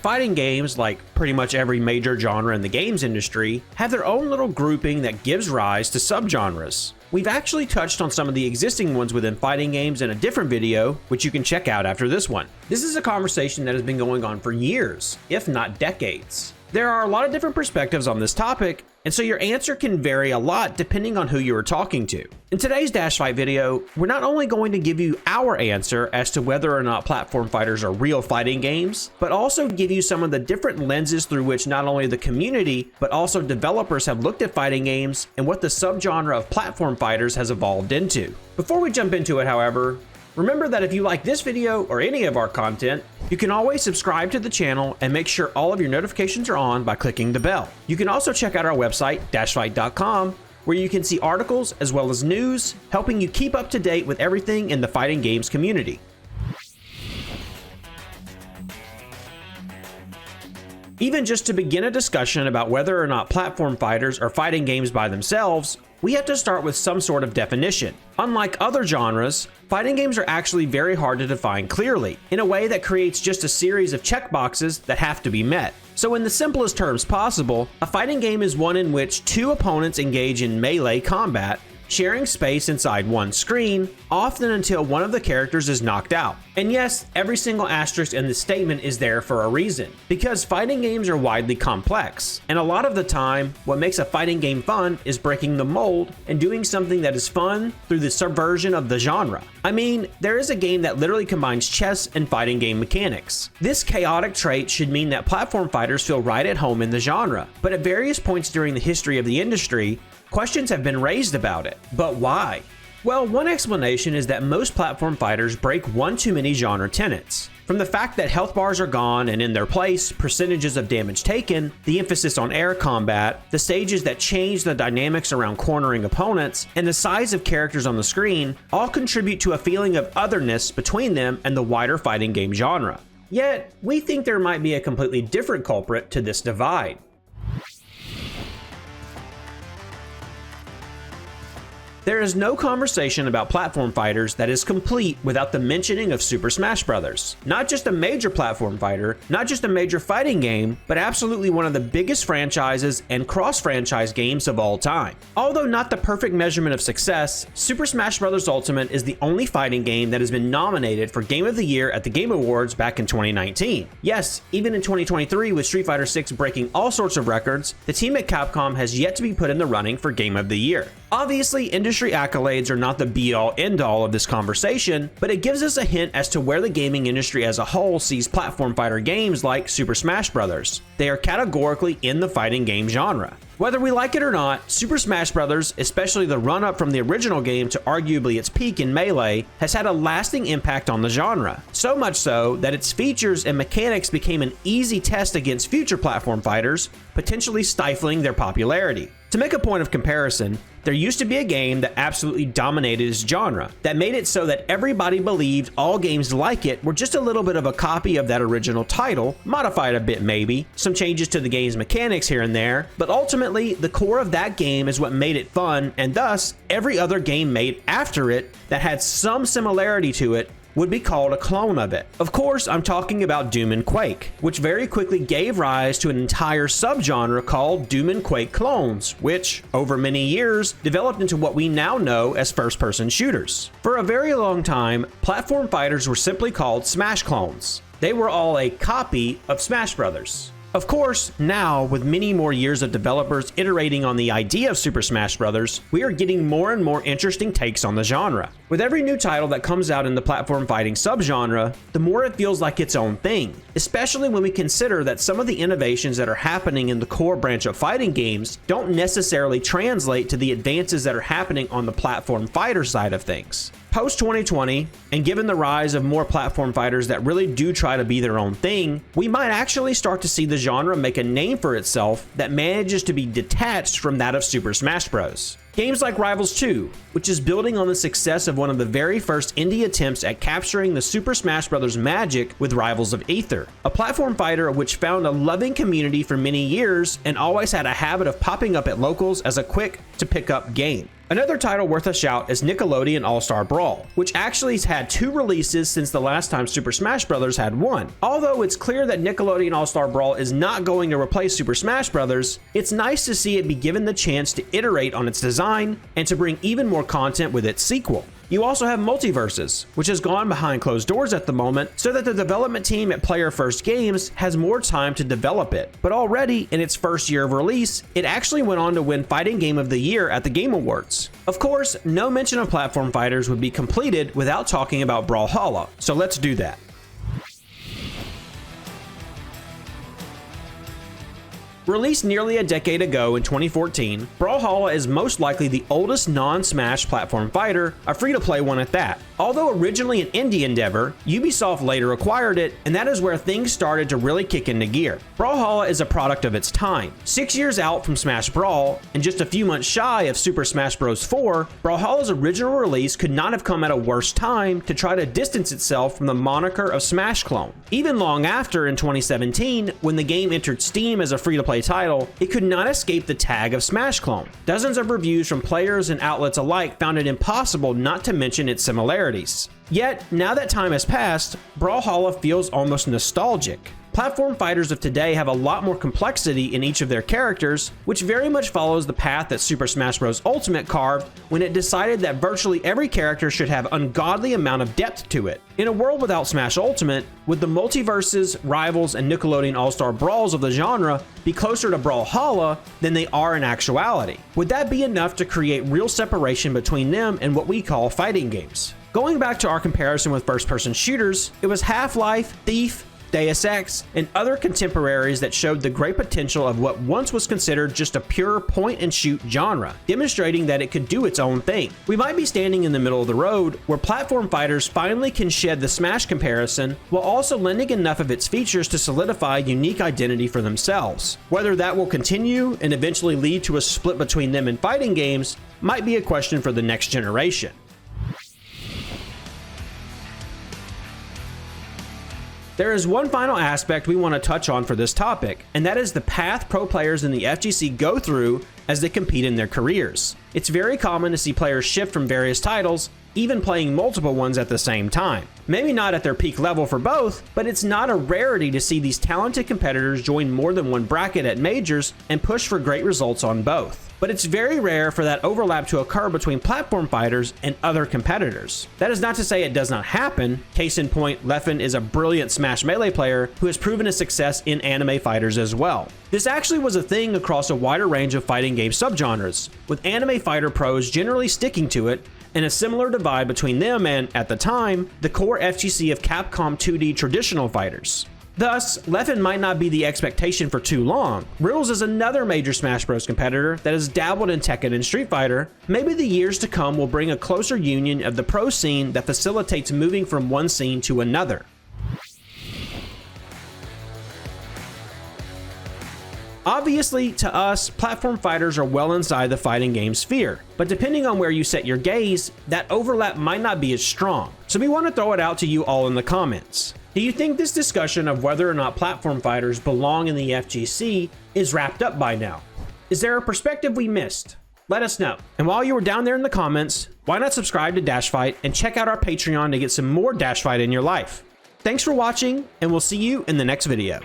Fighting games, like pretty much every major genre in the games industry, have their own little grouping that gives rise to subgenres. We've actually touched on some of the existing ones within fighting games in a different video, which you can check out after this one. This is a conversation that has been going on for years, if not decades. There are a lot of different perspectives on this topic, and so your answer can vary a lot depending on who you are talking to. In today's DashFight video, we're not only going to give you our answer as to whether or not platform fighters are real fighting games, but also give you some of the different lenses through which not only the community, but also developers have looked at fighting games and what the subgenre of platform fighters has evolved into. Before we jump into it, however, remember that if you like this video or any of our content, you can always subscribe to the channel and make sure all of your notifications are on by clicking the bell. You can also check out our website, DashFight.com, where you can see articles as well as news, helping you keep up to date with everything in the fighting games community. Even just to begin a discussion about whether or not platform fighters are fighting games by themselves, we have to start with some sort of definition. Unlike other genres, fighting games are actually very hard to define clearly, in a way that creates just a series of checkboxes that have to be met. So in the simplest terms possible, a fighting game is one in which two opponents engage in melee combat, sharing space inside one screen, often until one of the characters is knocked out. And yes, every single asterisk in this statement is there for a reason, because fighting games are widely complex, and a lot of the time, what makes a fighting game fun is breaking the mold and doing something that is fun through the subversion of the genre. I mean, there is a game that literally combines chess and fighting game mechanics. This chaotic trait should mean that platform fighters feel right at home in the genre, but at various points during the history of the industry, questions have been raised about it. But why? Well, one explanation is that most platform fighters break one too many genre tenets. From the fact that health bars are gone and in their place, percentages of damage taken, the emphasis on air combat, the stages that change the dynamics around cornering opponents, and the size of characters on the screen all contribute to a feeling of otherness between them and the wider fighting game genre. Yet, we think there might be a completely different culprit to this divide. There is no conversation about platform fighters that is complete without the mentioning of Super Smash Bros. Not just a major platform fighter, not just a major fighting game, but absolutely one of the biggest franchises and cross-franchise games of all time. Although not the perfect measurement of success, Super Smash Bros. Ultimate is the only fighting game that has been nominated for Game of the Year at the Game Awards back in 2019. Yes, even in 2023 with Street Fighter 6 breaking all sorts of records, the team at Capcom has yet to be put in the running for Game of the Year. Obviously, industry accolades are not the be-all end-all of this conversation, but it gives us a hint as to where the gaming industry as a whole sees platform fighter games like Super Smash Bros. They are categorically in the fighting game genre. Whether we like it or not, Super Smash Bros., especially the run-up from the original game to arguably its peak in Melee, has had a lasting impact on the genre. So much so that its features and mechanics became an easy test against future platform fighters, potentially stifling their popularity. To make a point of comparison, there used to be a game that absolutely dominated its genre, that made it so that everybody believed all games like it were just a little bit of a copy of that original title, modified a bit maybe, some changes to the game's mechanics here and there, but ultimately the core of that game is what made it fun, and thus every other game made after it that had some similarity to it would be called a clone of it. Of course, I'm talking about Doom and Quake, which very quickly gave rise to an entire subgenre called Doom and Quake clones, which, over many years, developed into what we now know as first-person shooters. For a very long time, platform fighters were simply called Smash clones. They were all a copy of Smash Bros. Of course, now, with many more years of developers iterating on the idea of Super Smash Bros., we are getting more and more interesting takes on the genre. With every new title that comes out in the platform fighting subgenre, the more it feels like its own thing, especially when we consider that some of the innovations that are happening in the core branch of fighting games don't necessarily translate to the advances that are happening on the platform fighter side of things. Post-2020, and given the rise of more platform fighters that really do try to be their own thing, we might actually start to see the genre make a name for itself that manages to be detached from that of Super Smash Bros. Games like Rivals 2, which is building on the success of one of the very first indie attempts at capturing the Super Smash Bros. Magic with Rivals of Aether, a platform fighter which found a loving community for many years and always had a habit of popping up at locals as a quick to pick up game. Another title worth a shout is Nickelodeon All-Star Brawl, which actually has had 2 releases since the last time Super Smash Bros. Had one. Although it's clear that Nickelodeon All-Star Brawl is not going to replace Super Smash Bros., it's nice to see it be given the chance to iterate on its design and to bring even more content with its sequel. You also have Multiverses, which has gone behind closed doors at the moment so that the development team at Player First Games has more time to develop it. But already, in its first year of release, it actually went on to win Fighting Game of the Year at the Game Awards. Of course, no mention of platform fighters would be completed without talking about Brawlhalla, so let's do that. Released nearly a decade ago in 2014, Brawlhalla is most likely the oldest non-Smash platform fighter, a free-to-play one at that. Although originally an indie endeavor, Ubisoft later acquired it, and that is where things started to really kick into gear. Brawlhalla is a product of its time. 6 years out from Smash Brawl, and just a few months shy of Super Smash Bros. 4, Brawlhalla's original release could not have come at a worse time to try to distance itself from the moniker of Smash clone. Even long after, in 2017, when the game entered Steam as a free-to-play title, it could not escape the tag of Smash clone. Dozens of reviews from players and outlets alike found it impossible not to mention its similarities. Yet, now that time has passed, Brawlhalla feels almost nostalgic. Platform fighters of today have a lot more complexity in each of their characters, which very much follows the path that Super Smash Bros. Ultimate carved when it decided that virtually every character should have ungodly amount of depth to it. In a world without Smash Ultimate, would the Multiverses, Rivals, and Nickelodeon All-Star Brawls of the genre be closer to Brawlhalla than they are in actuality? Would that be enough to create real separation between them and what we call fighting games? Going back to our comparison with first-person shooters, it was Half-Life, Thief, Deus Ex, and other contemporaries that showed the great potential of what once was considered just a pure point-and-shoot genre, demonstrating that it could do its own thing. We might be standing in the middle of the road where platform fighters finally can shed the Smash comparison while also lending enough of its features to solidify a unique identity for themselves. Whether that will continue and eventually lead to a split between them and fighting games might be a question for the next generation. There is one final aspect we want to touch on for this topic, and that is the path pro players in the FGC go through as they compete in their careers. It's very common to see players shift from various titles, even playing multiple ones at the same time. Maybe not at their peak level for both, but it's not a rarity to see these talented competitors join more than one bracket at majors and push for great results on both. But it's very rare for that overlap to occur between platform fighters and other competitors. That is not to say it does not happen. Case in point, Leffen is a brilliant Smash Melee player who has proven a success in anime fighters as well. This actually was a thing across a wider range of fighting game subgenres, with anime fighter pros generally sticking to it, and a similar divide between them and, at the time, the core FGC of Capcom 2D traditional fighters. Thus, Leffen might not be the expectation for too long. Riddles is another major Smash Bros. Competitor that has dabbled in Tekken and Street Fighter. Maybe the years to come will bring a closer union of the pro scene that facilitates moving from one scene to another. Obviously, to us, platform fighters are well inside the fighting game sphere, but depending on where you set your gaze, that overlap might not be as strong. So we want to throw it out to you all in the comments. Do you think this discussion of whether or not platform fighters belong in the FGC is wrapped up by now? Is there a perspective we missed? Let us know. And while you were down there in the comments, why not subscribe to DashFight and check out our Patreon to get some more DashFight in your life? Thanks for watching, and we'll see you in the next video.